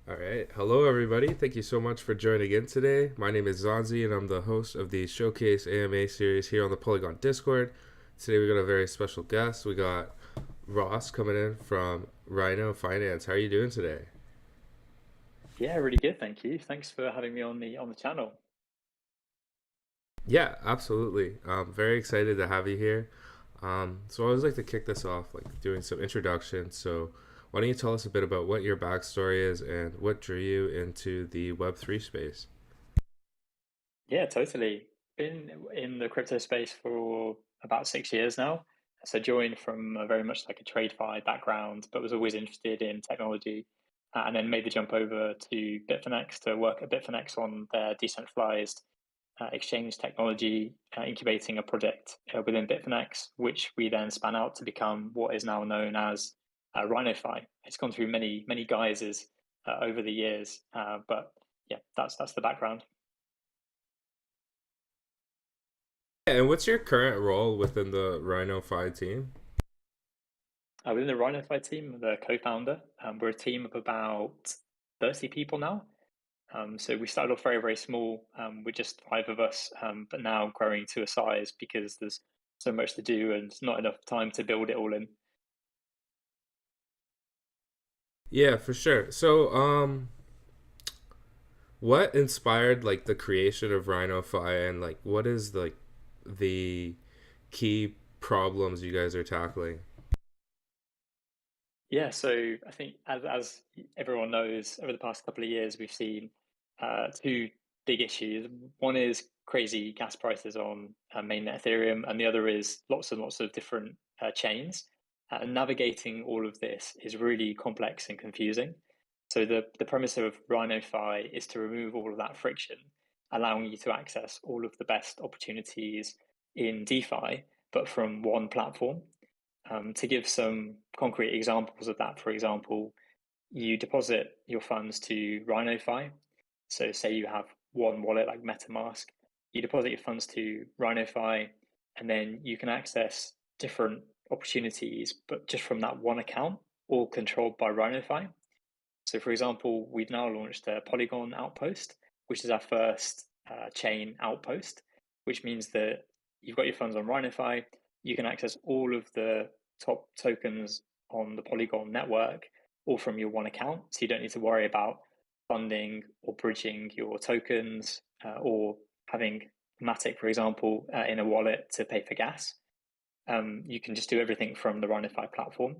All right. Hello, everybody. Thank you so much for joining in today. My name is Zanzi, and I'm the host of the Showcase AMA series here on the Polygon Discord. Today, we got a very special guest. We got Ross coming in from Rhino Finance. How are you doing today? Yeah, really good, thank you. Thanks for having me on the channel. Yeah, absolutely. I'm very excited to have you here. So I always like to kick this off, like doing some introductions. So why don't you tell us a bit about what your backstory is and what drew you into the Web3 space? Yeah, totally. Been in the crypto space for about 6 years now. So joined from a very much like a TradeFi background, but was always interested in technology, and then made the jump over to Bitfinex to work at Bitfinex on their decentralized exchange technology, incubating a project within Bitfinex, which we then span out to become what is now known as Rhino.fi. It's gone through many guises over the years, but yeah, that's the background. Yeah, and what's your current role within the Rhino 5 team? Within the Rhino.fi team, the co-founder, we're a team of about 30 people now. So we started off very small, with just five of us, but now growing to a size because there's so much to do and not enough time to build it all in. Yeah, for sure. So, what inspired like the creation of Rhino 5, and like what is like the key problems you guys are tackling? Yeah, so I think as everyone knows, over the past couple of years, we've seen two big issues. One is crazy gas prices on mainnet Ethereum, and the other is lots and lots of different chains. And navigating all of this is really complex and confusing. So the premise of Rhino.fi is to remove all of that friction, allowing you to access all of the best opportunities in DeFi, but from one platform. To give some concrete examples of that, for example, you deposit your funds to Rhino.fi. So, say you have one wallet like MetaMask, you deposit your funds to Rhino.fi, and then you can access different opportunities, but just from that one account, all controlled by Rhino.fi. So, for example, we've now launched a Polygon outpost, which is our first chain outpost, which means that you've got your funds on Rhino.fi, you can access all of the top tokens on the Polygon network, all from your one account. So you don't need to worry about funding or bridging your tokens, or having Matic, for example, in a wallet to pay for gas. You can just do everything from the Rhino.fi platform.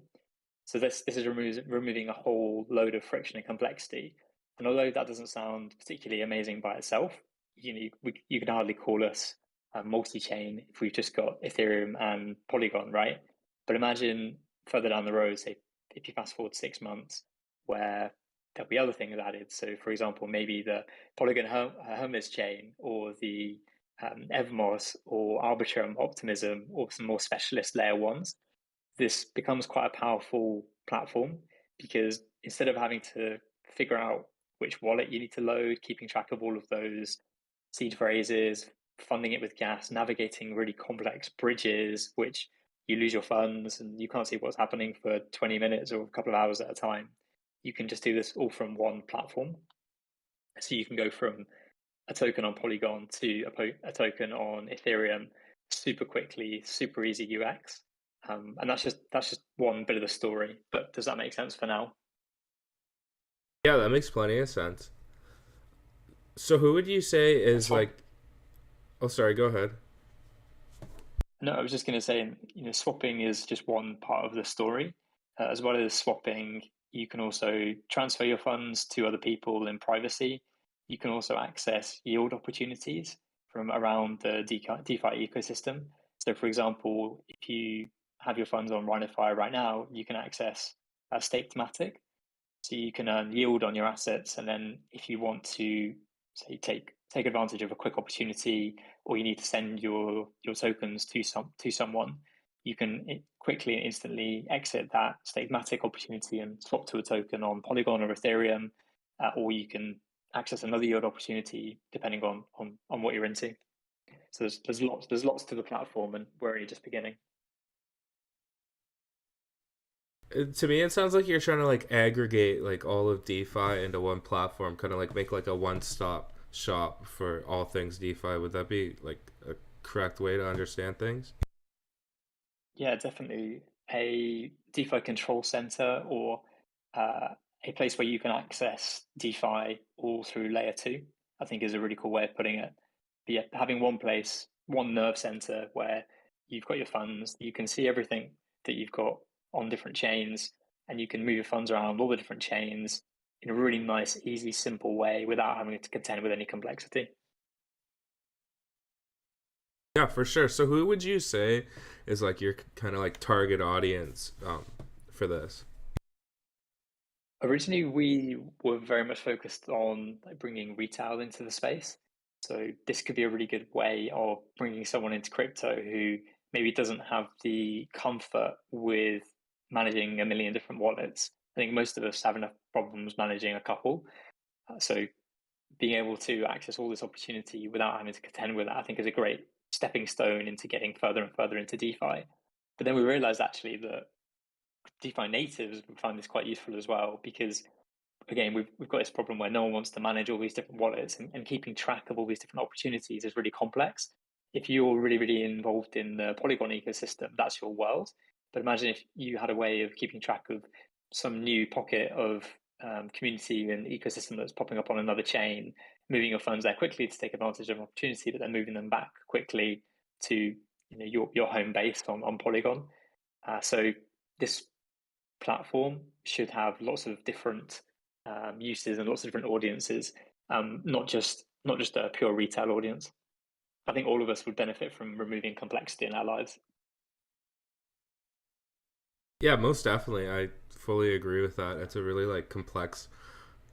So this is removing a whole load of friction and complexity. And although that doesn't sound particularly amazing by itself, you can hardly call us a multi-chain if we've just got Ethereum and Polygon, right? But imagine further down the road, say if you fast forward 6 months, where there'll be other things added. So, for example, maybe the Polygon Hermes chain, or the Evmos or Arbitrum Optimism, or some more specialist layer ones. This becomes quite a powerful platform because instead of having to figure out which wallet you need to load, keeping track of all of those seed phrases, funding it with gas, navigating really complex bridges, which you lose your funds and you can't see what's happening for 20 minutes or a couple of hours at a time. You can just do this all from one platform. So you can go from a token on Polygon to a token on Ethereum super quickly, super easy UX. And that's just one bit of the story. But does that make sense for now? Yeah, that makes plenty of sense. So who would you say is Swap. like? Oh, sorry. Go ahead. No, I was just going to say, swapping is just one part of the story. As well as swapping, you can also transfer your funds to other people in privacy. You can also access yield opportunities from around the DeFi ecosystem. So, for example, if you have your funds on Rhino.fi right now, you can access a staked Matic. So you can earn yield on your assets, and then if you want to, say, take advantage of a quick opportunity, or you need to send your tokens to someone, you can quickly and instantly exit that stigmatic opportunity and swap to a token on Polygon or Ethereum, or you can access another yield opportunity depending on what you're into. So there's lots to the platform, and we're only just beginning. To me, it sounds like you're trying to like aggregate like all of DeFi into one platform, kind of like make like a one-stop shop for all things DeFi. Would that be like a correct way to understand things? Yeah, definitely a DeFi control center or uh, a place where you can access DeFi all through layer two, I think is a really cool way of putting it. But yeah, having one place, one nerve center where you've got your funds, you can see everything that you've got on different chains, and you can move your funds around all the different chains in a really nice, easy, simple way without having to contend with any complexity. Yeah, for sure. So, who would you say is like your kind of like target audience for this? Originally, we were very much focused on like bringing retail into the space. So this could be a really good way of bringing someone into crypto who maybe doesn't have the comfort with managing a million different wallets. I think most of us have enough problems managing a couple. So being able to access all this opportunity without having to contend with that, I think is a great stepping stone into getting further and further into DeFi. But then we realized actually that DeFi natives would find this quite useful as well because again, we've got this problem where no one wants to manage all these different wallets and keeping track of all these different opportunities is really complex. If you're really, really involved in the Polygon ecosystem, that's your world. But imagine if you had a way of keeping track of some new pocket of community and ecosystem that's popping up on another chain, moving your funds there quickly to take advantage of an opportunity, but then moving them back quickly to your home base on Polygon. So this platform should have lots of different uses and lots of different audiences, not just a pure retail audience. I think all of us would benefit from removing complexity in our lives. Yeah, most definitely. I fully agree with that. It's a really like complex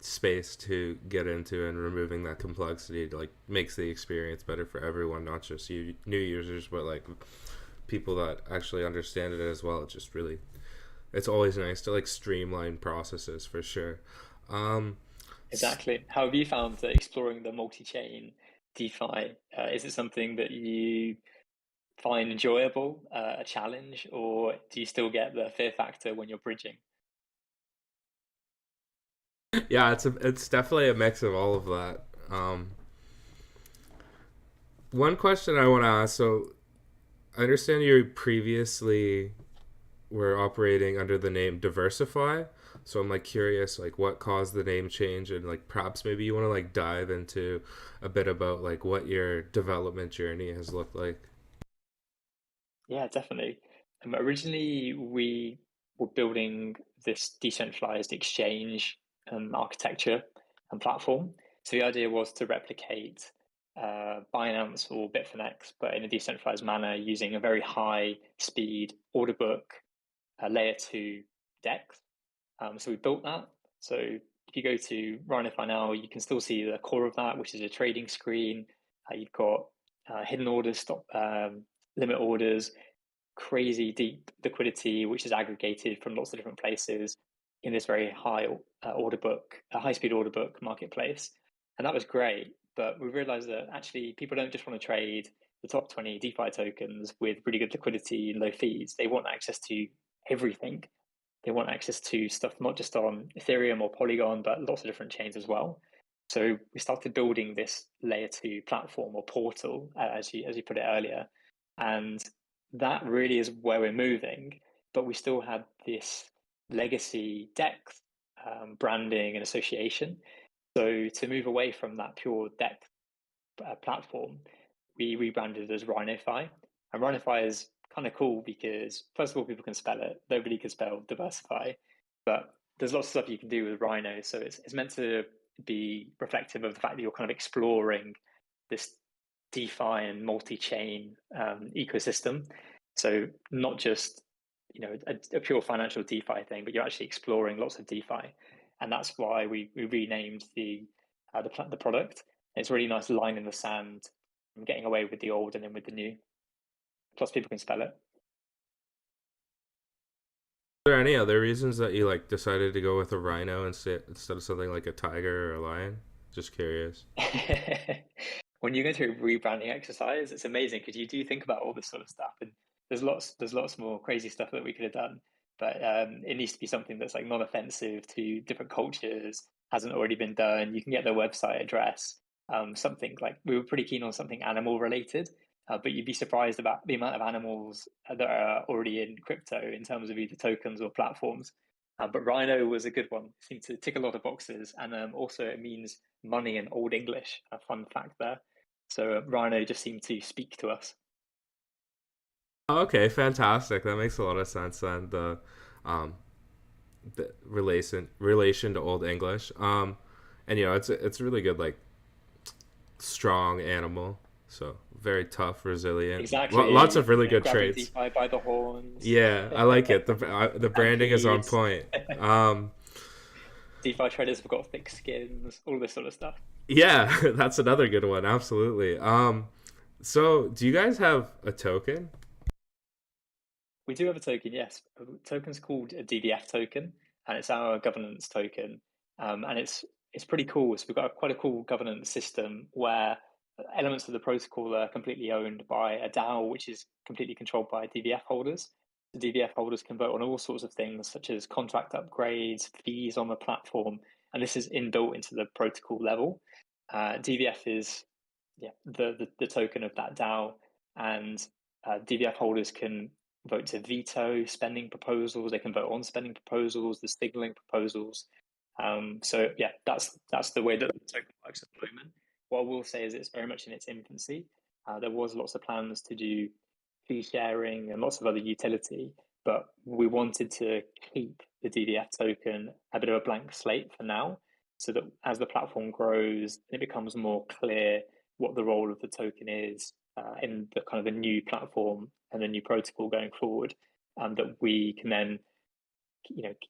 space to get into, and removing that complexity like makes the experience better for everyone, not just you new users, but like people that actually understand it as well. It's just really, it's always nice to like streamline processes for sure. Um, Exactly. How have you found exploring the multi-chain DeFi? Is it something that you find enjoyable, a challenge, or do you still get the fear factor when you're bridging? yeah, it's definitely a mix of all of that. One question I want to ask. So I understand you previously were operating under the name Diversify. So I'm like curious, like what caused the name change, and like perhaps maybe you want to like dive into a bit about like what your development journey has looked like. Yeah, definitely. Originally, we were building this decentralized exchange architecture and platform. So the idea was to replicate Binance or Bitfinex, but in a decentralized manner using a very high speed order book layer two DEX. So we built that. So if you go to Rhino.fi now, you can still see the core of that, which is a trading screen. You've got hidden orders, stop limit orders, crazy deep liquidity, which is aggregated from lots of different places in this very high order book, a high speed order book marketplace. And that was great. But we realized that actually people don't just want to trade the top 20 DeFi tokens with really good liquidity and low fees. They want access to everything. They want access to stuff not just on Ethereum or Polygon, but lots of different chains as well. So we started building this layer two platform or portal, as you put it earlier, and that really is where we're moving. But we still had this legacy DEX branding and association. So to move away from that pure DEX platform, we rebranded as Rhino.fi. And Rhino.fi is kind of cool because, first of all, people can spell it. Nobody can spell diversify, but there's lots of stuff you can do with Rhino. So it's meant to be reflective of the fact that you're kind of exploring this DeFi and multi-chain ecosystem. So not just a pure financial DeFi thing, but you're actually exploring lots of DeFi, and that's why we renamed the product. It's a really nice line in the sand, getting away with the old and in with the new. Plus, people can spell it. Are there any other reasons that you like decided to go with a rhino instead of something like a tiger or a lion? Just curious. When you go through a rebranding exercise, it's amazing because you do think about all this sort of stuff, and there's lots more crazy stuff that we could have done. but it needs to be something that's like non-offensive to different cultures, hasn't already been done. You can get their website address, something like we were pretty keen on something animal related, but you'd be surprised about the amount of animals that are already in crypto in terms of either tokens or platforms. But Rhino was a good one. It seemed to tick a lot of boxes, and also it means money in Old English. A fun fact there. So Rhino just seemed to speak to us. Okay, fantastic. That makes a lot of sense then. Um, the relation to Old English. And it's really good, like strong animal. So very tough, resilient. Lots Exactly, of really good grabbing traits. DeFi by the horns. Yeah, I like it. The branding is on Stackies. point. Um, DeFi traders have got thick skins, all this sort of stuff. yeah, that's another good one. Absolutely. So do you guys have a token? We do have a token, yes. A token's called a DVF token, and it's our governance token. And it's pretty cool. So we've got quite a cool governance system where elements of the protocol are completely owned by a DAO, which is completely controlled by DVF holders. The DVF holders can vote on all sorts of things, such as contract upgrades, fees on the platform, and this is inbuilt into the protocol level. DVF is the token of that DAO, and DVF holders can vote to veto spending proposals. They can vote on spending proposals, the signaling proposals. So yeah, that's the way that the token works at the moment. What I will say is it's very much in its infancy. There was lots of plans to do fee sharing and lots of other utility, but we wanted to keep the DVF token a bit of a blank slate for now, so that as the platform grows, it becomes more clear what the role of the token is in the kind of the new platform and the new protocol going forward, that we can then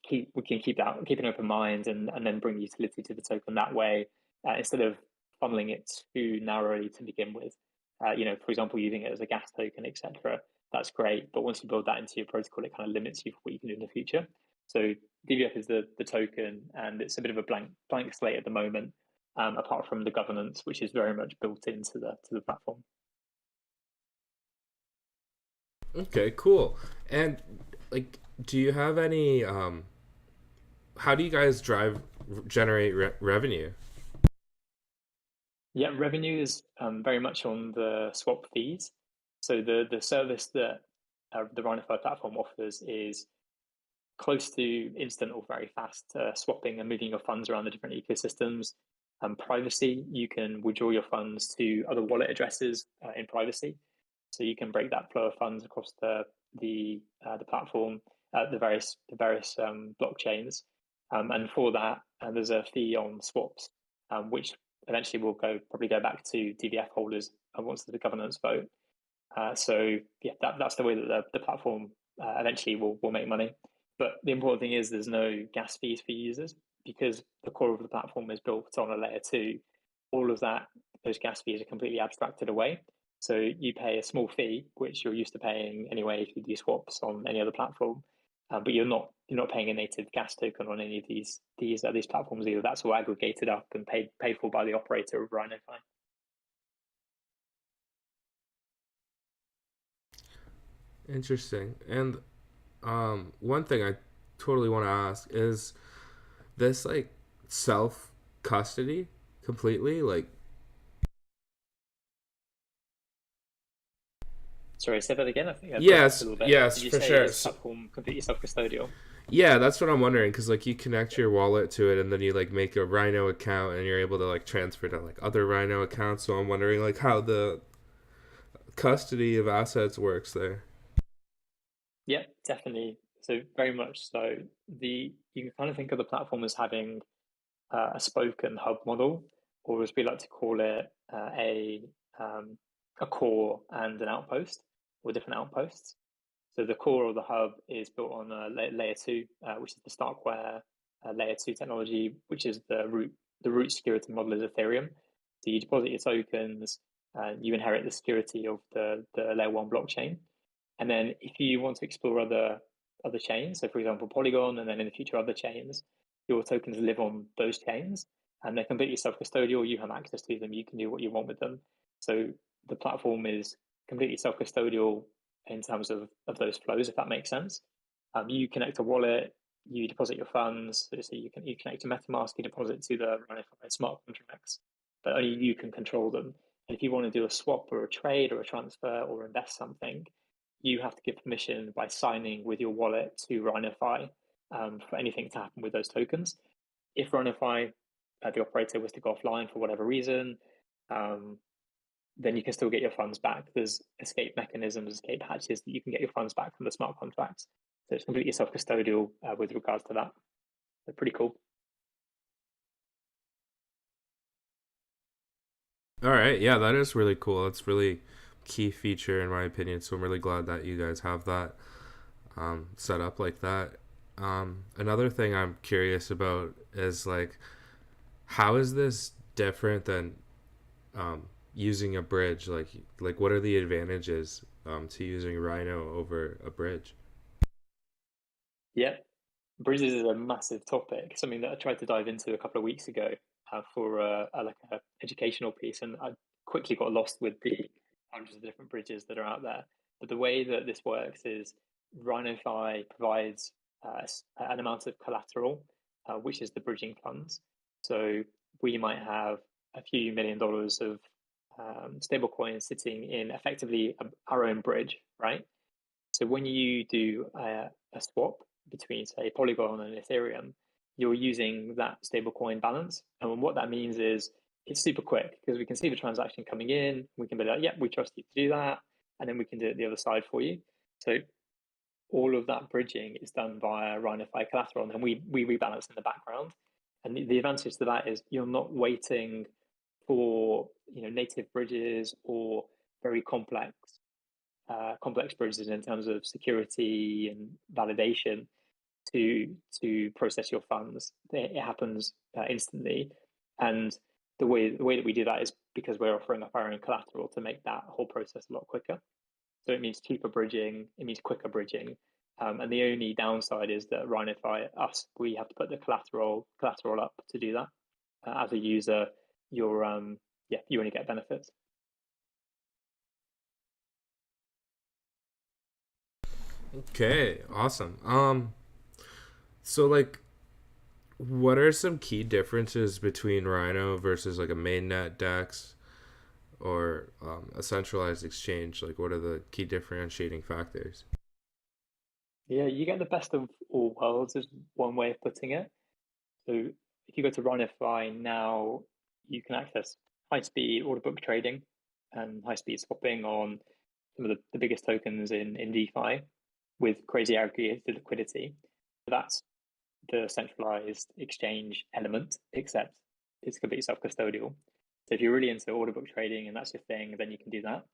keep an open mind and then bring utility to the token that way, instead of funneling it too narrowly to begin with. For example, using it as a gas token, etc. That's great, but once you build that into your protocol, it kind of limits you for what you can do in the future. So DVF is the token, and it's a bit of a blank slate at the moment, apart from the governance, which is very much built into the platform. Okay, cool. And like, do you have any? How do you guys generate revenue? Yeah, revenue is very much on the swap fees. So the service that the Rhino.fi platform offers is close to instant or very fast swapping and moving your funds around the different ecosystems. Privacy, you can withdraw your funds to other wallet addresses in privacy, so you can break that flow of funds across the platform, the various blockchains, and for that, there's a fee on swaps, which eventually will probably go back to DVF holders once the governance vote. So yeah, that's the way that the platform eventually will make money. But the important thing is there's no gas fees for users, because the core of the platform is built on a layer two. All of those gas fees are completely abstracted away. So you pay a small fee, which you're used to paying anyway if you do swaps on any other platform, but you're not paying a native gas token on any of these platforms either. That's all aggregated up and paid for by the operator of Rhino.fi. Interesting. And one thing I totally want to ask is this like self custody completely like. Sorry, say that again. I think I broke up a Yes, little bit. yes, Did you for say sure. this platform completely self-custodial? Yeah, that's what I'm wondering because like you connect your wallet to it and then you like make a Rhino account and you're able to like transfer to like other Rhino accounts. So I'm wondering like how the custody of assets works there. Yeah, definitely. So very much so. You can kind of think of the platform as having a spoke and hub model, or as we like to call it, a core and an outpost, or different outposts. So the core or the hub is built on a layer two, which is the Starkware layer two technology, which is the root security model is Ethereum. So you deposit your tokens, and you inherit the security of the layer one blockchain. And then if you want to explore other chains, so for example Polygon, and then in the future other chains, your tokens live on those chains, and they're completely self-custodial. You have access to them. You can do what you want with them. So the platform is completely self-custodial in terms of those flows, if that makes sense. You connect a wallet, you deposit your funds. So you connect to MetaMask, you deposit to the Rhino.fi smart contracts, but only you can control them. And if you want to do a swap or a trade or a transfer or invest something, you have to give permission by signing with your wallet to Rhino.fi for anything to happen with those tokens. If Rhino.fi, the operator, was to go offline for whatever reason, then you can still get your funds back. There's escape mechanisms, escape hatches that you can get your funds back from the smart contracts. So it's completely self-custodial with regards to that. They're pretty cool. All right, yeah, that is really cool. That's really key feature in my opinion. So I'm really glad that you guys have that set up like that. Another thing I'm curious about is like, how is this different than using a bridge? Like what are the advantages to using Rhino over a bridge? Yeah, bridges is a massive topic, something that I tried to dive into a couple of weeks ago for like a educational piece, and I quickly got lost with the hundreds of different bridges that are out there. But the way that this works is Rhino.fi provides an amount of collateral, which is the bridging funds. So we might have a few $1 million of stable coins sitting in effectively our own bridge, right? So when you do a swap between, say, Polygon and Ethereum, you're using that stablecoin balance. And what that means is it's super quick because we can see the transaction coming in. We can be like, yeah, we trust you to do that. And then we can do it the other side for you. So all of that bridging is done via Rhino.fi collateral, and then we rebalance in the background. And the advantage to that is you're not waiting for native bridges or very complex bridges in terms of security and validation to process your funds. It happens instantly, and the way that we do that is because we're offering up our own collateral to make that whole process a lot quicker. So it means cheaper bridging, it means quicker bridging, and the only downside is that Rhino.fi, we have to put the collateral up to do that. As a user, you're you only get benefits. Okay, awesome. So like, what are some key differences between Rhino versus like a mainnet Dax or a centralized exchange? Like, what are the key differentiating factors? Yeah, you get the best of all worlds is one way of putting it. So if you go to Rhino.fi now, you can access high-speed order book trading and high-speed swapping on some of the biggest tokens in DeFi with crazy aggregated liquidity. So that's the centralized exchange element, except it's completely self-custodial. So if you're really into order book trading and that's your thing, then you can do that.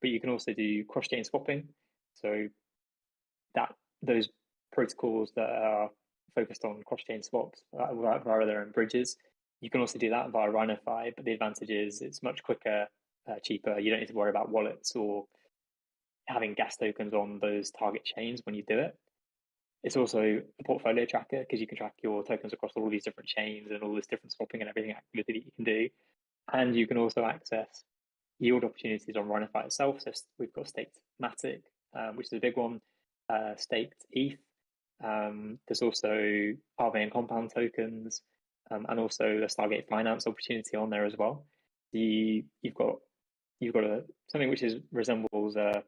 But you can also do cross-chain swapping. So that those protocols that are focused on cross-chain swaps via their own bridges, you can also do that via Rhino.fi. But the advantage is it's much quicker, cheaper. You don't need to worry about wallets or having gas tokens on those target chains when you do it. It's also a portfolio tracker because you can track your tokens across all these different chains and all this different swapping and everything activity that you can do. And you can also access yield opportunities on Rhino.fi itself. So we've got staked Matic, which is a big one, staked ETH. There's also Aave and Compound tokens, and also the Stargate Finance opportunity on there as well. You've got something which resembles a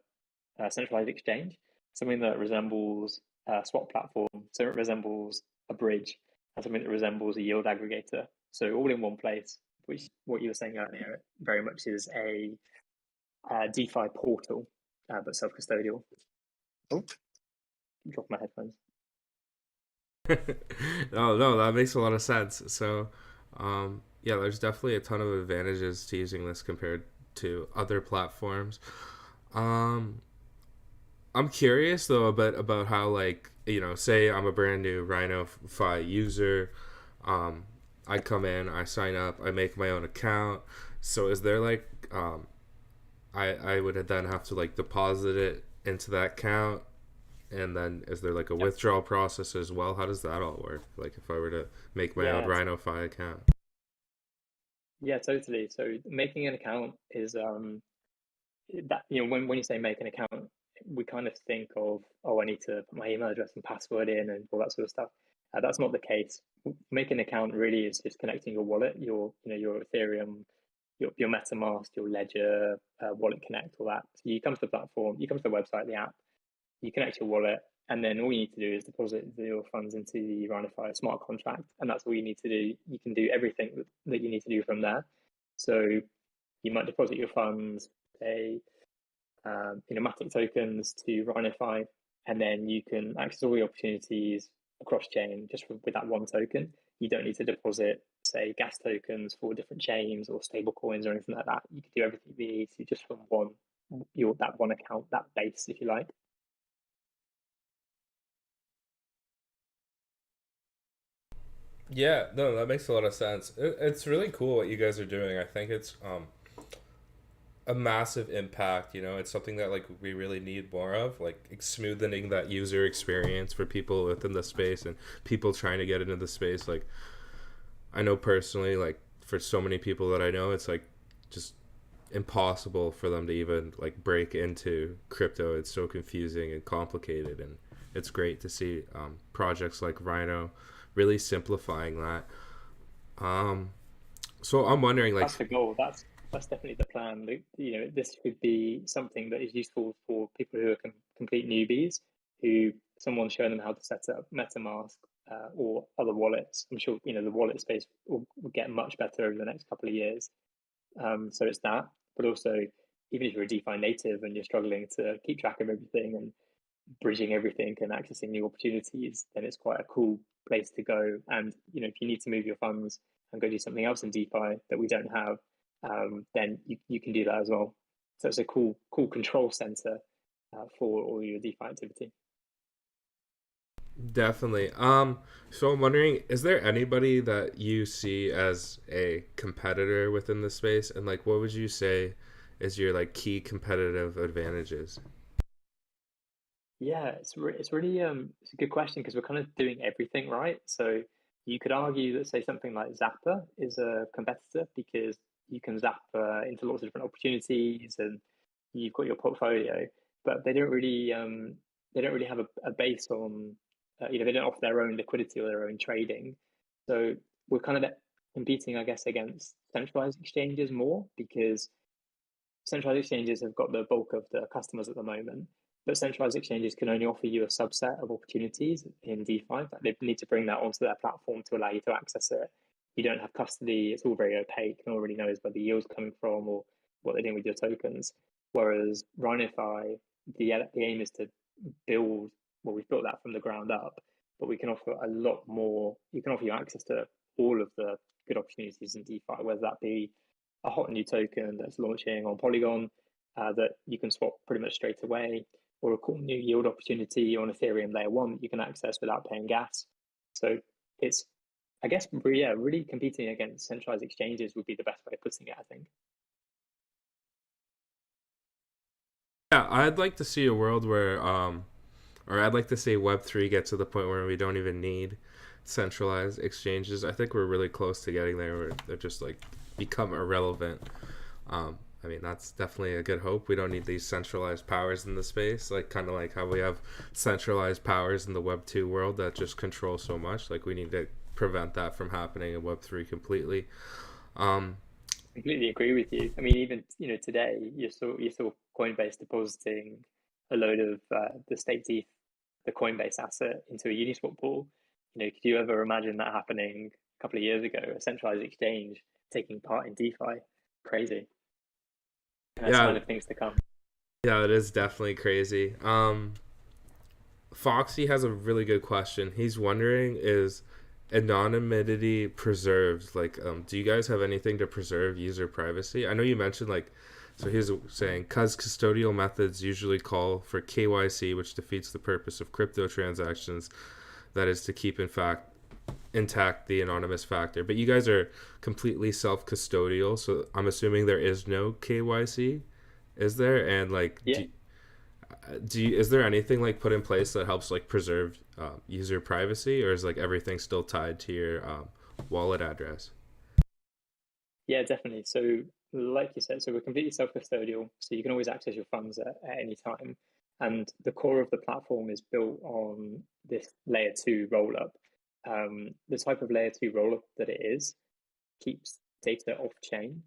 centralized exchange, something that resembles a swap platform, so it resembles a bridge, and something that resembles a yield aggregator. So all in one place, which what you were saying earlier very much is a DeFi portal, but self-custodial. Oh, drop my headphones. Oh no, that makes a lot of sense. So, yeah, there's definitely a ton of advantages to using this compared to other platforms. Um, I'm curious though a bit about how like say I'm a brand new Rhino.fi user. Um, I come in, I sign up, I make my own account. So is there like I would then have to like deposit it into that account, and then is there like a Yep. withdrawal process as well? How does that all work? Like if I were to make my own Yeah, Rhino.fi account. yeah, totally. So making an account is that when you say make an account, we kind of think of, oh, I need to put my email address and password in and all that sort of stuff. That's not the case. Making an account really is just connecting your wallet, your Ethereum, your MetaMask, your Ledger, Wallet Connect, all that. So you come to the platform, you come to the website, the app, you connect your wallet, and then all you need to do is deposit your funds into the Rhino.fi smart contract, and that's all you need to do. You can do everything that you need to do from there. So you might deposit your funds, say, Matic tokens to Rhino.fi, and then you can access all the opportunities across chain just with that one token. You don't need to deposit, say, gas tokens for different chains or stable coins or anything like that. You can do everything you need to just from that one account, that base, if you like. Yeah, no, that makes a lot of sense. It's really cool what you guys are doing. I think it's a massive impact. It's something that like we really need more of, like smoothing that user experience for people within the space and people trying to get into the space. Like I know personally, like for so many people that I know, it's like just impossible for them to even like break into crypto. It's so confusing and complicated, and it's great to see projects like Rhino really simplifying that. So I'm wondering, like, That's the goal. That's definitely the plan. This would be something that is useful for people who are complete newbies, who someone's showing them how to set up MetaMask or other wallets. I'm sure the wallet space will get much better over the next couple of years. So it's that, but also even if you're a DeFi native and you're struggling to keep track of everything and bridging everything and accessing new opportunities, then it's quite a cool place to go. And if you need to move your funds and go do something else in DeFi that we don't have, then you can do that as well. So it's a cool control center for all your DeFi activity. definitely. So I'm wondering, is there anybody that you see as a competitor within the space, and like, what would you say is your like key competitive advantages? Yeah, it's really it's a good question because we're kind of doing everything right. So you could argue that, say, something like Zapper is a competitor because you can zap into lots of different opportunities and you've got your portfolio, but they don't really have a base on they don't offer their own liquidity or their own trading. So we're kind of competing, I guess, against centralized exchanges more because centralized exchanges have got the bulk of the customers at the moment, but centralized exchanges can only offer you a subset of opportunities in DeFi. Like they need to bring that onto their platform to allow you to access it. You don't have custody; it's all very opaque. No one really knows where the yield's coming from or what they're doing with your tokens. Whereas Rhino.fi, the aim is to build. Well, we've built that from the ground up, but we can offer a lot more. You can offer you access to all of the good opportunities in DeFi, whether that be a hot new token that's launching on Polygon that you can swap pretty much straight away, or a cool new yield opportunity on Ethereum layer one that you can access without paying gas. So it's, I guess, really competing against centralized exchanges would be the best way of putting it, I think. Yeah, I'd like to see a world where, or I'd like to see Web3 get to the point where we don't even need centralized exchanges. I think we're really close to getting there where they're just like become irrelevant. I mean, that's definitely a good hope. We don't need these centralized powers in the space, like kind of like how we have centralized powers in the Web2 world that just control so much. Like we need to prevent that from happening in Web3 completely. Um, Completely agree with you. I mean, even today you saw Coinbase depositing a load of the staked ETH, the Coinbase asset, into a Uniswap pool. Could you ever imagine that happening a couple of years ago? A centralized exchange taking part in DeFi, crazy. And that's yeah, kind of things to come. yeah, it is definitely crazy. Foxy has a really good question. He's wondering, is anonymity preserved? Like, do you guys have anything to preserve user privacy? I know you mentioned like, so he's saying, cause custodial methods usually call for KYC, which defeats the purpose of crypto transactions. That is to keep, in fact, intact the anonymous factor. But you guys are completely self-custodial, so I'm assuming there is no KYC. Is there? And like, Yeah, is there anything like put in place that helps like preserve user privacy, or is like everything still tied to your wallet address? yeah, definitely. So, like you said, so we're completely self-custodial, so you can always access your funds at any time. And the core of the platform is built on this layer 2 rollup. The type of layer 2 rollup that it is keeps data off chain.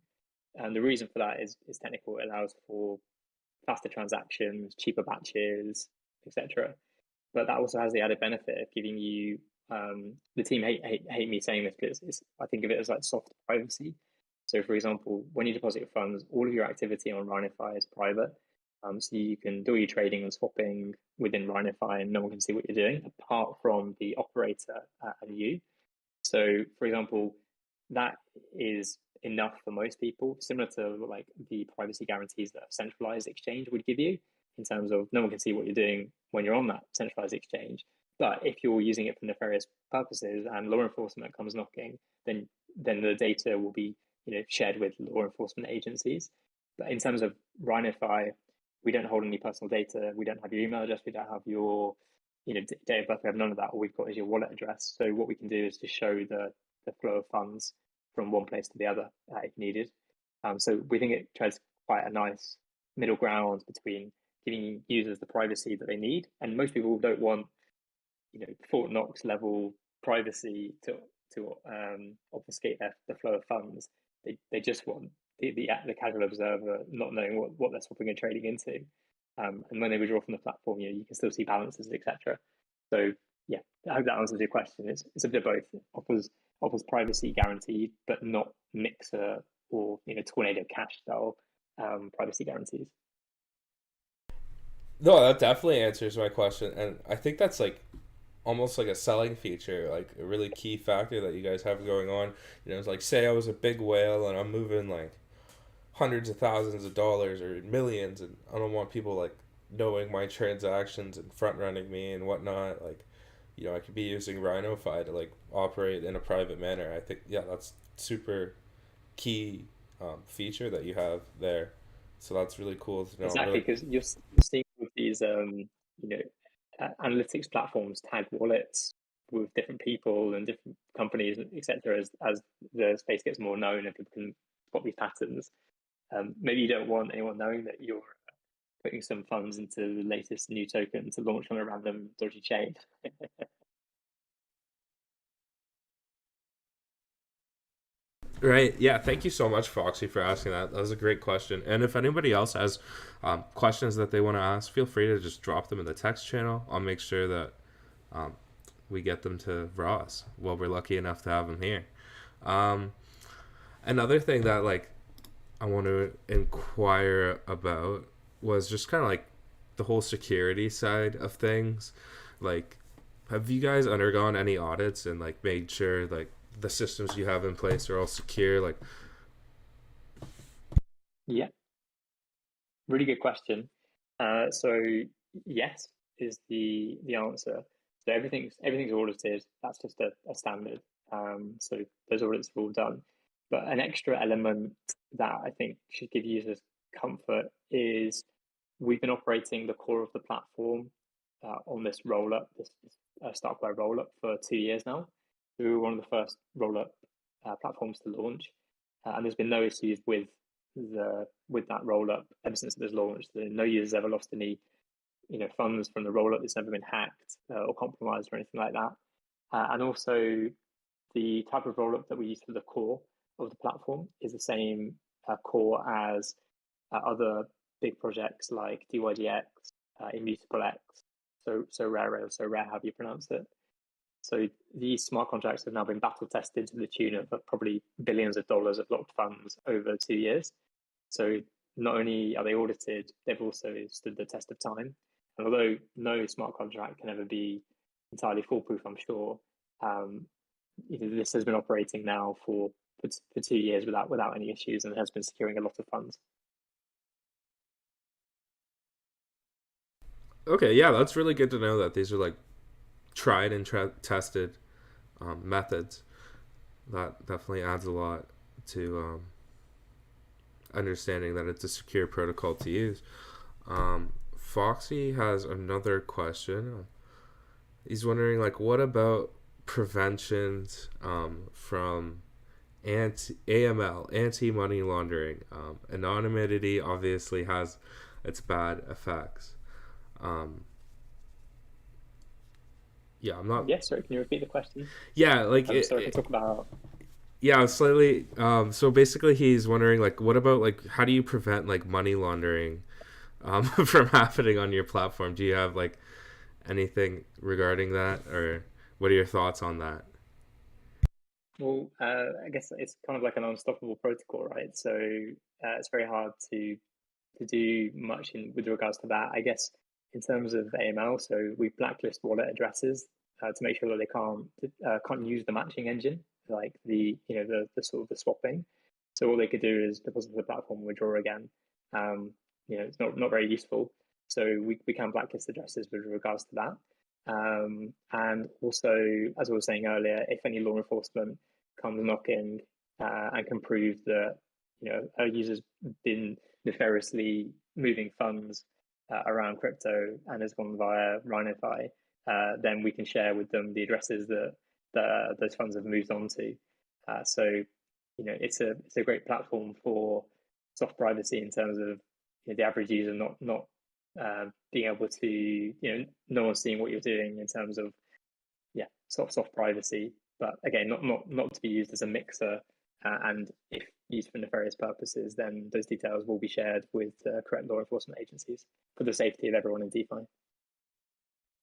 And the reason for that is technical. It allows for faster transactions, cheaper batches, etc. But that also has the added benefit of giving you the team hate me saying this, but I think of it as like soft privacy. So, for example, when you deposit your funds, all of your activity on Rhino.fi is private. So you can do your trading and swapping within Rhino.fi, and no one can see what you're doing apart from the operator and you. So, for example, that is enough for most people, similar to like the privacy guarantees that a centralized exchange would give you, in terms of no one can see what you're doing when you're on that centralized exchange. But if you're using it for nefarious purposes and law enforcement comes knocking, then the data will be shared with law enforcement agencies. But in terms of Rhino.fi, we don't hold any personal data. We don't have your email address. We don't have your date of birth. We have none of that. All we've got is your wallet address. So what we can do is to show the flow of funds from one place to the other if needed. So we think it tries quite a nice middle ground between giving users the privacy that they need, and most people don't want Fort Knox level privacy to obfuscate the flow of funds. They just want the casual observer not knowing what they're swapping and trading into. And when they withdraw from the platform, you can still see balances, etc. So yeah, I hope that answers your question. It's a bit of both. It offers privacy guaranteed, but not Mixer or Tornado Cash style privacy guarantees. No, that definitely answers my question, and I think that's like almost like a selling feature, like a really key factor that you guys have going on. It's like, say I was a big whale and I'm moving like hundreds of thousands of dollars or millions, and I don't want people like knowing my transactions and front running me and whatnot. Like, I could be using Rhino.fi to like operate in a private manner. I think that's super key feature that you have there. So that's really cool to know. Exactly, because you're seeing with these analytics platforms tag wallets with different people and different companies, etc. As the space gets more known and people can spot these patterns. Maybe you don't want anyone knowing that you're putting some funds into the latest new token to launch on a random dodgy chain. Right. Yeah. Thank you so much, Foxy, for asking that. That was a great question. And if anybody else has questions that they want to ask, feel free to just drop them in the text channel. I'll make sure that we get them to Ross. Well, we're lucky enough to have him here. Another thing that like I want to inquire about was just kind of like the whole security side of things. Like, have you guys undergone any audits and like made sure like the systems you have in place are all secure? Like, yeah, really good question. So yes is the answer. So everything's audited. That's just a standard. So those audits are all done. But an extra element that I think should give users comfort is we've been operating the core of the platform on this rollup, this Starkware rollup for 2 years now. We were one of the first rollup platforms to launch, and there's been no issues with that rollup ever since it was launched. No users ever lost any funds from the rollup. It's never been hacked or compromised or anything like that. And also, the type of rollup that we use for the core of the platform is the same core as other big projects like DYDX, Immutable X, so rare, however you pronounce it. So these smart contracts have now been battle tested to the tune of probably billions of dollars of locked funds over 2 years. So not only are they audited, they've also stood the test of time. And although no smart contract can ever be entirely foolproof, I'm sure, this has been operating now for 2 years without any issues, and it has been securing a lot of funds. okay, yeah, that's really good to know that these are like tried and tested methods. That definitely adds a lot to understanding that it's a secure protocol to use. Foxy has another question. He's wondering, like, what about preventions from AML, anti-money laundering? Anonymity obviously has its bad effects. Um, yeah, I'm not. Yes, sorry, can you repeat the question? Yeah, like So I can talk about. yeah, slightly. So basically, he's wondering like, what about like, how do you prevent like money laundering from happening on your platform? Do you have like anything regarding that, or what are your thoughts on that? Well, I guess it's kind of like an unstoppable protocol, right? So it's very hard to do much in with regards to that. I guess in terms of AML, so we blacklist wallet addresses to make sure that they can't use the matching engine, like the sort of the swapping. So all they could do is deposit to the platform and withdraw again. Um, it's not very useful. So we can blacklist addresses with regards to that. And also, as I was saying earlier, if any law enforcement comes knocking and can prove that a user's been nefariously moving funds around crypto and has gone via Rhino.fi, then we can share with them the addresses that those funds have moved on to. So it's a great platform for soft privacy in terms of the average user not being able to no one's seeing what you're doing in terms of soft privacy. But again, not to be used as a mixer. And if used for nefarious purposes, then those details will be shared with correct law enforcement agencies for the safety of everyone in DeFi.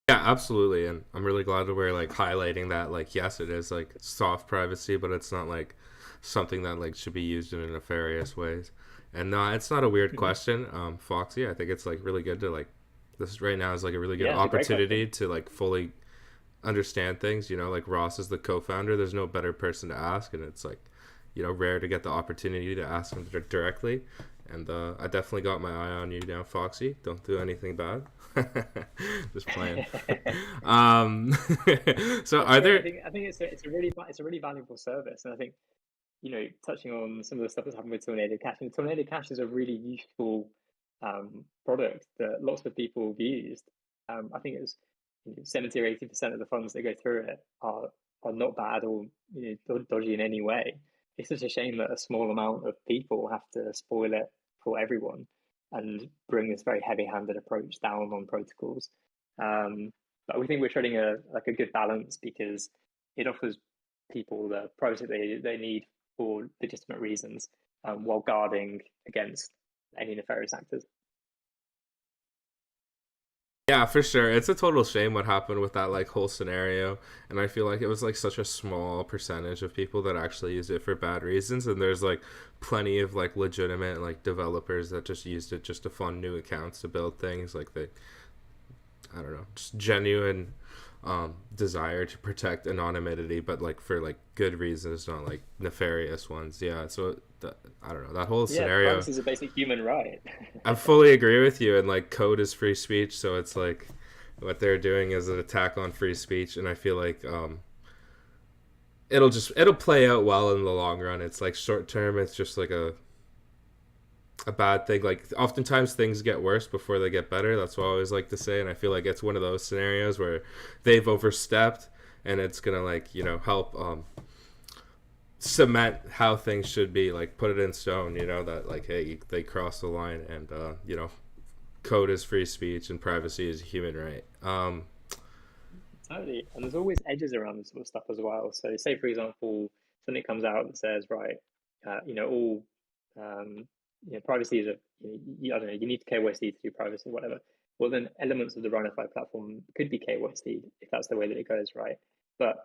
Yeah, absolutely, and I'm really glad that we're like highlighting that. Like, yes, it is like soft privacy, but it's not like something that like should be used in a nefarious ways. And no, it's not a weird Mm-hmm. question, Foxy. I think it's like really good to like this right now is like a really good Yeah, it's a great opportunity question. to like fully understand things. You know, like Ross is the co-founder. There's no better person to ask, and it's like rare to get the opportunity to ask him directly. And I definitely got my eye on you now, Foxy. Don't do anything bad. Just playing. um, so That's are great. I there? think I think it's a really valuable service, and I think touching on some of the stuff that's happened with Tornado Cash, and Tornado Cash is a really useful product that lots of people have used. I think it's 70 or 80% of the funds that go through it are not bad or dodgy in any way. It's just a shame that a small amount of people have to spoil it for everyone and bring this very heavy-handed approach down on protocols. But we think we're treading a good balance because it offers people the privacy they need for legitimate reasons, while guarding against any nefarious actors. Yeah, for sure. It's a total shame what happened with that like whole scenario, and I feel like it was like such a small percentage of people that actually use it for bad reasons, and there's like plenty of like legitimate like developers that just used it just to fund new accounts to build things like they I don't know, just genuine desire to protect anonymity, but like for like good reasons, not like nefarious ones. Yeah, so I don't know that whole Yeah, scenario. privacy is a basic human right. I fully agree with you, and like code is free speech, so it's like what they're doing is an attack on free speech, and I feel like it'll play out well in the long run. It's like short term, it's just like a bad thing. Like oftentimes things get worse before they get better. That's what I always like to say, and I feel like it's one of those scenarios where they've overstepped, and it's gonna like help cement how things should be. Like put it in stone. That like hey they crossed the line, and code is free speech and privacy is a human right. Totally. And there's always edges around this sort of stuff as well. So, say for example, something comes out that says, right, all privacy is I don't know, you need KYC to do privacy, whatever. Well, then elements of the Rhino.fi platform could be KYC if that's the way that it goes, right? But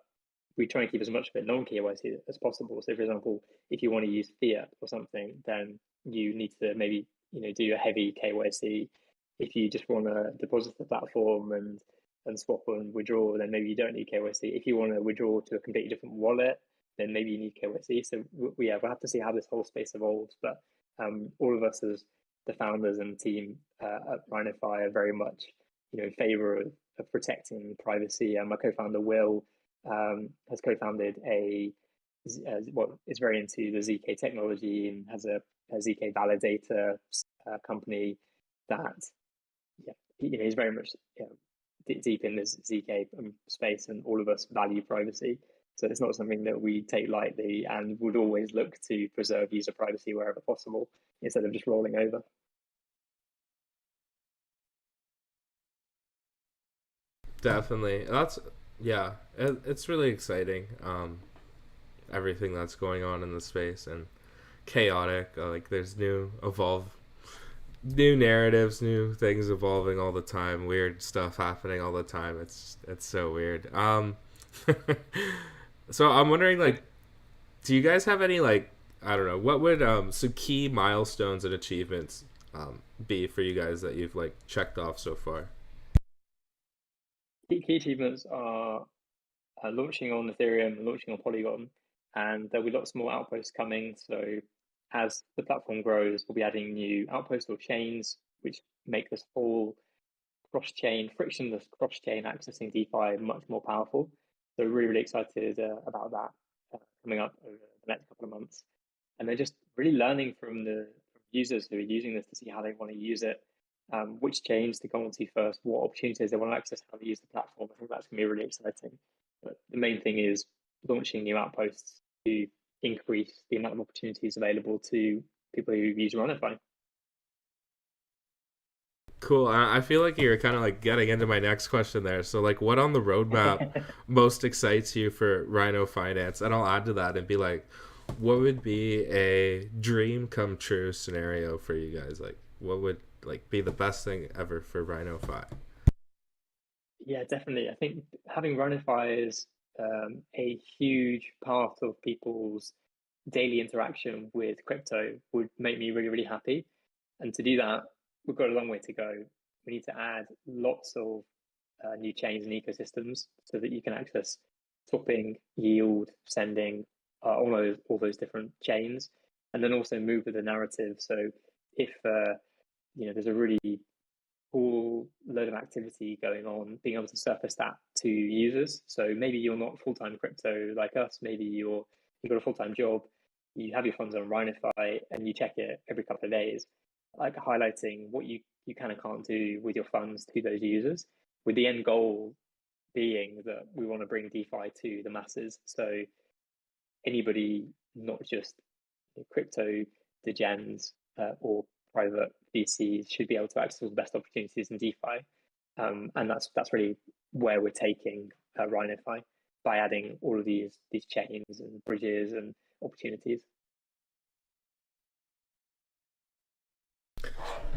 we try and keep as much of it non-KYC as possible. So, for example, if you want to use fiat or something, then you need to maybe do a heavy KYC. If you just want to deposit the platform and swap and withdraw, then maybe you don't need KYC. If you want to withdraw to a completely different wallet, then maybe you need KYC. So we'll have to see how this whole space evolves. But all of us as the founders and team at Rhino.fi are very much in favor of protecting privacy. And my co-founder Will has co-founded is very into the ZK technology and has a ZK validator company that he's very much deep in this ZK space, and all of us value privacy. So it's not something that we take lightly, and would always look to preserve user privacy wherever possible instead of just rolling over. Definitely. That's yeah. It's really exciting. Everything that's going on in the space and chaotic. Like there's new narratives, new things evolving all the time. Weird stuff happening all the time. It's so weird. So I'm wondering, like, do you guys have any like I don't know what would some key milestones and achievements be for you guys that you've like checked off so far? Key achievements are launching on Ethereum, launching on Polygon, and there'll be lots more outposts coming. So as the platform grows, we'll be adding new outposts or chains, which make this whole cross-chain, frictionless cross-chain accessing DeFi much more powerful. So really, really excited about that coming up over the next couple of months. And then just really learning from the users who are using this to see how they want to use it, which chains to go onto first, what opportunities they want to access, how to use the platform. I think that's going to be really exciting. But the main thing is launching new outposts to increase the amount of opportunities available to people who use Rhino.fi. Cool. I feel like you're kind of like getting into my next question there. So, like, what on the roadmap most excites you for Rhino Finance? And I'll add to that and be like, what would be a dream come true scenario for you guys? Like, what would like be the best thing ever for Rhino Fi? Yeah, definitely. I think having Rhino.fi is a huge part of people's daily interaction with crypto would make me really, really happy. And to do that, we've got a long way to go. We need to add lots of new chains and ecosystems so that you can access swapping, yield, sending, all those different chains, and then also move with the narrative. So if there's a really cool load of activity going on, being able to surface that to users. So maybe you're not full-time crypto like us, maybe you've got a full-time job, you have your funds on Rhino.fi and you check it every couple of days, like highlighting what you can and can't do with your funds to those users, with the end goal being that we want to bring DeFi to the masses. So anybody, not just crypto degens or private VCs, should be able to access all the best opportunities in DeFi. And that's really where we're taking Rhino.fi by adding all of these chains and bridges and opportunities.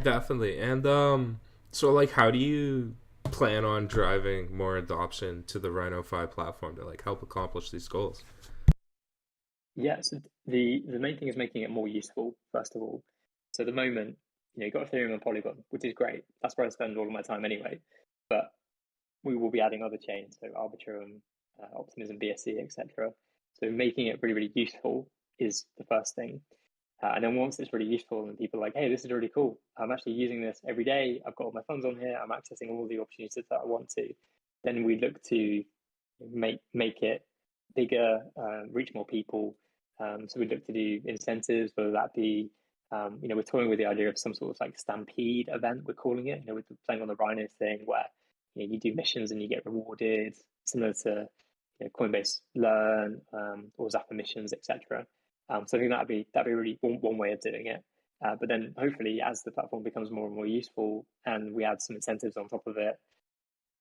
Definitely. And so like, how do you plan on driving more adoption to the Rhino Fi platform to like help accomplish these goals? Yeah, so the main thing is making it more useful, first of all. So at the moment, you've got Ethereum and Polygon, which is great. That's where I spend all of my time anyway. But we will be adding other chains, so Arbitrum, Optimism, BSC, etc. So making it really, really useful is the first thing. And then once it's really useful and people are like, hey, this is really cool. I'm actually using this every day. I've got all my funds on here. I'm accessing all the opportunities that I want to. Then we look to make it bigger, reach more people. So we look to do incentives, whether that be, we're toying with the idea of some sort of like stampede event, we're calling it. We're playing on the Rhino thing where you do missions and you get rewarded, similar to Coinbase Learn or Zapper missions, etc. So I think that'd be really one way of doing it. But then hopefully, as the platform becomes more and more useful, and we add some incentives on top of it,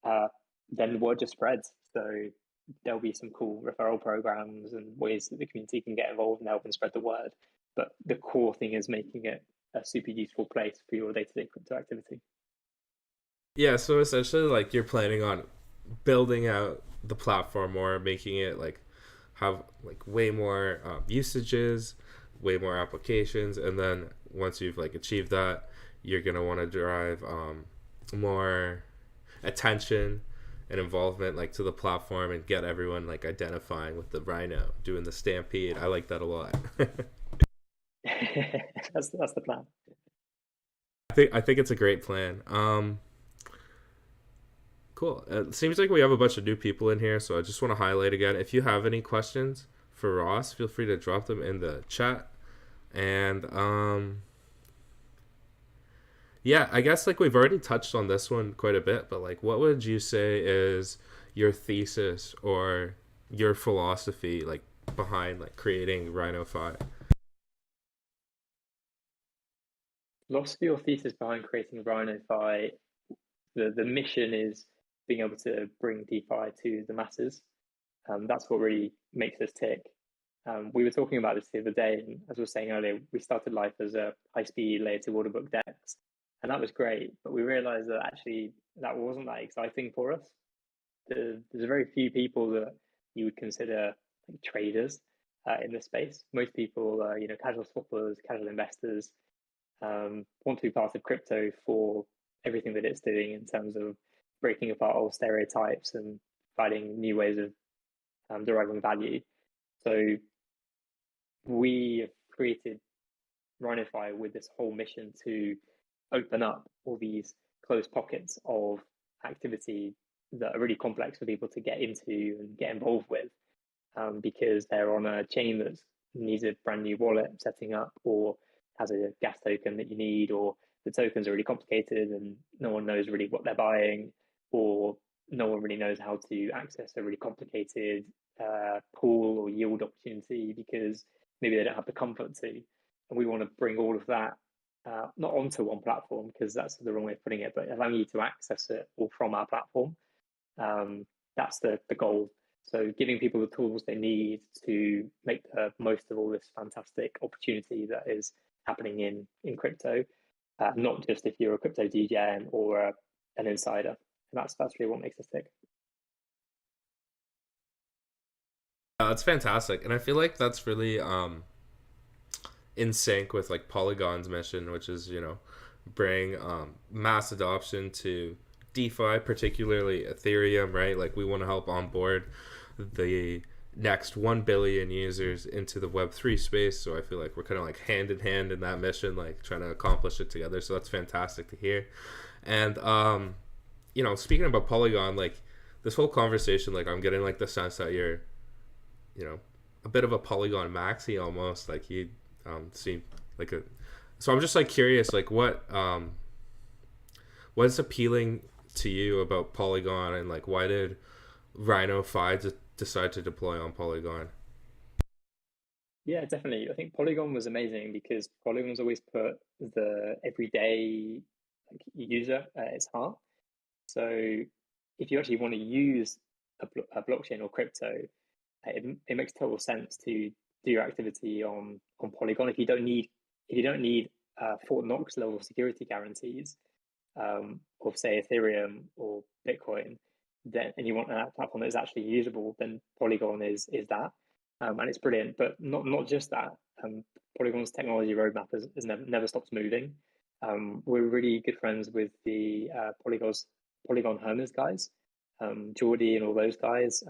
uh, then the word just spreads. So there'll be some cool referral programs and ways that the community can get involved and help and spread the word. But the core thing is making it a super useful place for your day-to-day crypto activity. Yeah, so essentially like you're planning on building out the platform more, making it like have like way more usages, way more applications, and then once you've like achieved that, you're gonna want to drive more attention and involvement like to the platform and get everyone like identifying with the rhino, doing the stampede. I like that a lot. That's the plan. I think it's a great plan. Cool. It seems like we have a bunch of new people in here, so I just want to highlight again. If you have any questions for Ross, feel free to drop them in the chat. And yeah, I guess like we've already touched on this one quite a bit, but like, what would you say is your thesis or your philosophy like behind like creating Rhino.fi? Philosophy or thesis behind creating Rhino.fi, the mission is being able to bring DeFi to the masses. That's what really makes us tick. We were talking about this the other day, and as I was saying earlier, we started life as a high-speed layer 2 order book DEX, and that was great, but we realized that actually that wasn't that exciting for us. There's very few people that you would consider like traders in this space. Most people are, casual swappers, casual investors, want to be part of crypto for everything that it's doing in terms of breaking apart old stereotypes and finding new ways of deriving value. So we have created Rhino.fi with this whole mission to open up all these closed pockets of activity that are really complex for people to get into and get involved with, because they're on a chain that needs a brand new wallet setting up, or has a gas token that you need, or the tokens are really complicated and no one knows really what they're buying, or no one really knows how to access a really complicated pool or yield opportunity because maybe they don't have the comfort to. And we want to bring all of that not onto one platform, because that's the wrong way of putting it, but allowing you to access it all from our platform. That's the goal. So giving people the tools they need to make the most of all this fantastic opportunity that is happening in crypto, not just if you're a crypto DGen or an insider. And that's really what makes us tick. That's fantastic, and I feel like that's really in sync with like Polygon's mission, which is bring mass adoption to DeFi, particularly Ethereum, right? Like we want to help onboard the next 1 billion users into the Web3 space. So I feel like we're kind of like hand in hand in that mission, like trying to accomplish it together. So that's fantastic to hear. And speaking about Polygon, like this whole conversation, like I'm getting like the sense that you're a bit of a Polygon maxi almost, like you seem like a. So I'm just like curious, like what's appealing to you about Polygon, and like why did Rhino.fi decide to deploy on Polygon? Yeah, definitely. I think Polygon was amazing because Polygon's always put the everyday user at its heart. So if you actually want to use a blockchain or crypto, it makes total sense to do your activity on Polygon. If you don't need Fort Knox level security guarantees of say Ethereum or Bitcoin, then and you want a platform that is actually usable, then Polygon is that, and it's brilliant. But not just that. Polygon's technology roadmap has never stops moving. We're really good friends with the Polygon Hermes guys, Geordie and all those guys.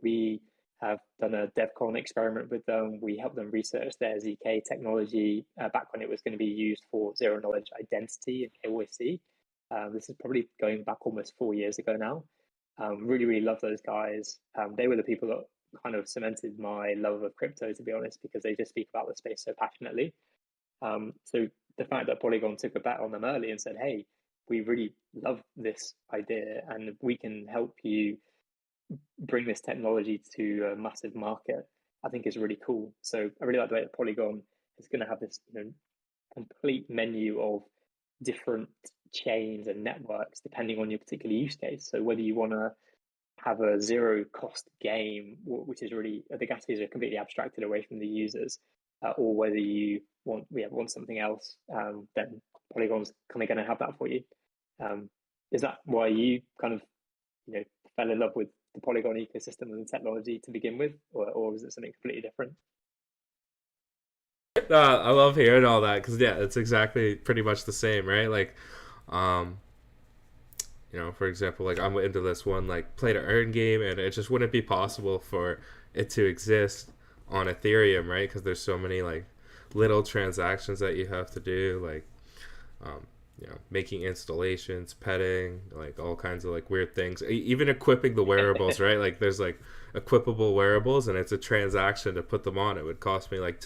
We have done a DevCon experiment with them. We helped them research their ZK technology back when it was going to be used for zero knowledge identity and KYC. This is probably going back almost 4 years ago now. Really love those guys. They were the people that kind of cemented my love of crypto, to be honest, because they just speak about the space so passionately. So the fact that Polygon took a bet on them early and said, hey, we really love this idea and we can help you bring this technology to a massive market, I think is really cool. So I really like the way that Polygon is going to have this complete menu of different chains and networks depending on your particular use case. So whether you want to have a zero cost game, which is really, the gas fees are completely abstracted away from the users, or whether you want something else, then Polygon's kind of going to have that for you. Is that why you kind of fell in love with the Polygon ecosystem and the technology to begin with, or is it something completely different? I love hearing all that, because it's exactly pretty much the same, right? Like for example, like I'm into this one like play to earn game, and it just wouldn't be possible for it to exist on Ethereum, right? Because there's so many like little transactions that you have to do, like making installations, petting, like all kinds of like weird things, even equipping the wearables, right? Like there's like equipable wearables, and it's a transaction to put them on. It would cost me like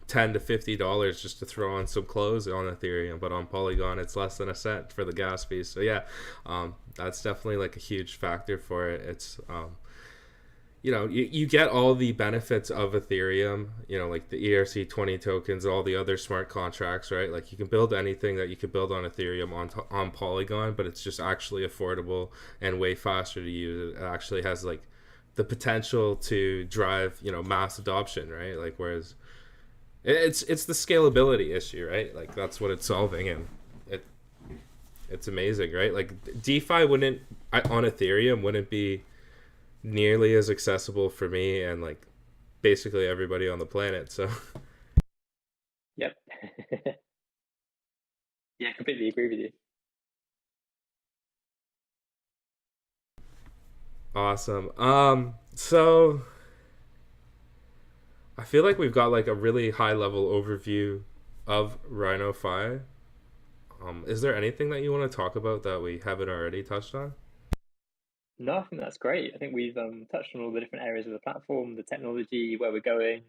$10 to $50 just to throw on some clothes on Ethereum, but on Polygon it's less than a cent for the gas fees. So that's definitely like a huge factor for it. It's you get all the benefits of Ethereum, like the ERC20 tokens, all the other smart contracts, right? Like you can build anything that you could build on Ethereum on Polygon, but it's just actually affordable and way faster to use. It actually has like the potential to drive, mass adoption, right? Like whereas it's the scalability issue, right? Like that's what it's solving, and it's amazing, right? Like DeFi wouldn't on Ethereum wouldn't be nearly as accessible for me and like basically everybody on the planet. So Yep. Yeah, I completely agree with you. awesome. So I feel like we've got like a really high level overview of Rhino.fi. Is there anything that you want to talk about that we haven't already touched on? No, I think that's great. I think we've touched on all the different areas of the platform, the technology, where we're going,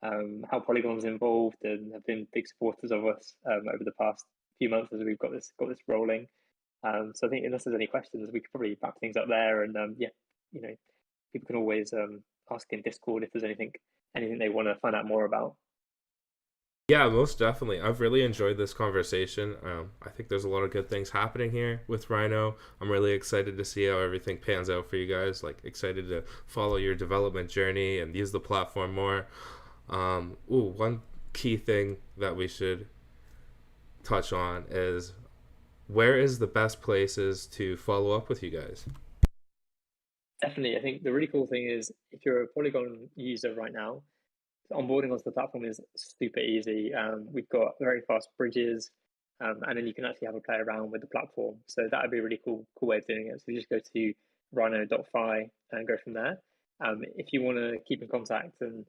how Polygon's involved, and have been big supporters of us over the past few months as we've got this rolling. So I think unless there's any questions, we could probably wrap things up there. And yeah, people can always ask in Discord if there's anything they want to find out more about. Yeah, most definitely. I've really enjoyed this conversation. I think there's a lot of good things happening here with Rhino. I'm really excited to see how everything pans out for you guys. Like excited to follow your development journey and use the platform more. One key thing that we should touch on is where is the best places to follow up with you guys? Definitely, I think the really cool thing is if you're a Polygon user right now, onboarding onto the platform is super easy. We've got very fast bridges, and then you can actually have a play around with the platform. So that would be a really cool way of doing it. So you just go to Rhino.fi and go from there. If you want to keep in contact and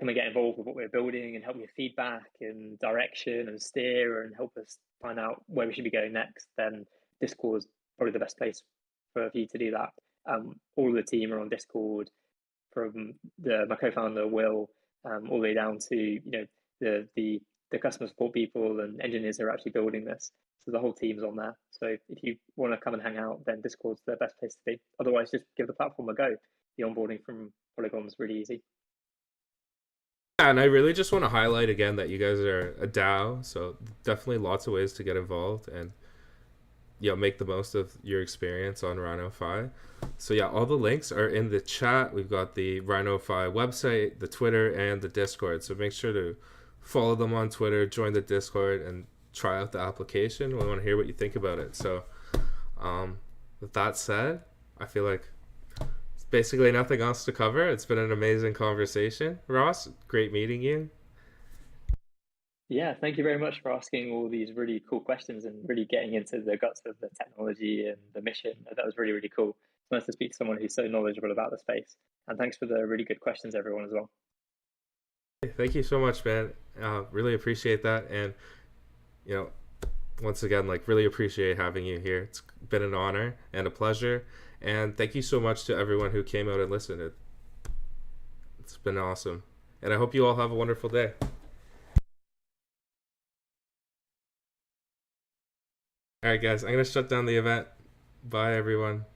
come and get involved with what we're building and help with feedback and direction and steer and help us find out where we should be going next, then Discord is probably the best place for you to do that. All of the team are on Discord, from my co-founder Will, all the way down to the customer support people and engineers who are actually building this. So the whole team's on there. So if you want to come and hang out, then Discord's the best place to be. Otherwise, just give the platform a go. The onboarding from Polygon's really easy. Yeah, and I really just want to highlight again that you guys are a DAO, so definitely lots of ways to get involved and make the most of your experience on Rhino.fi. So yeah, all the links are in the chat. We've got the Rhino.fi website, the Twitter, and the Discord. So make sure to follow them on Twitter, join the Discord, and try out the application. We want to hear what you think about it. So with that said, I feel like it's basically nothing else to cover. It's been an amazing conversation. Ross, great meeting you. Yeah, thank you very much for asking all these really cool questions and really getting into the guts of the technology and the mission. That was really, really cool. It's nice to speak to someone who's so knowledgeable about the space. And thanks for the really good questions, everyone, as well. Thank you so much, man. Really appreciate that. And, once again, like really appreciate having you here. It's been an honor and a pleasure. And thank you so much to everyone who came out and listened. It's been awesome. And I hope you all have a wonderful day. All right, guys, I'm going to shut down the event. Bye, everyone.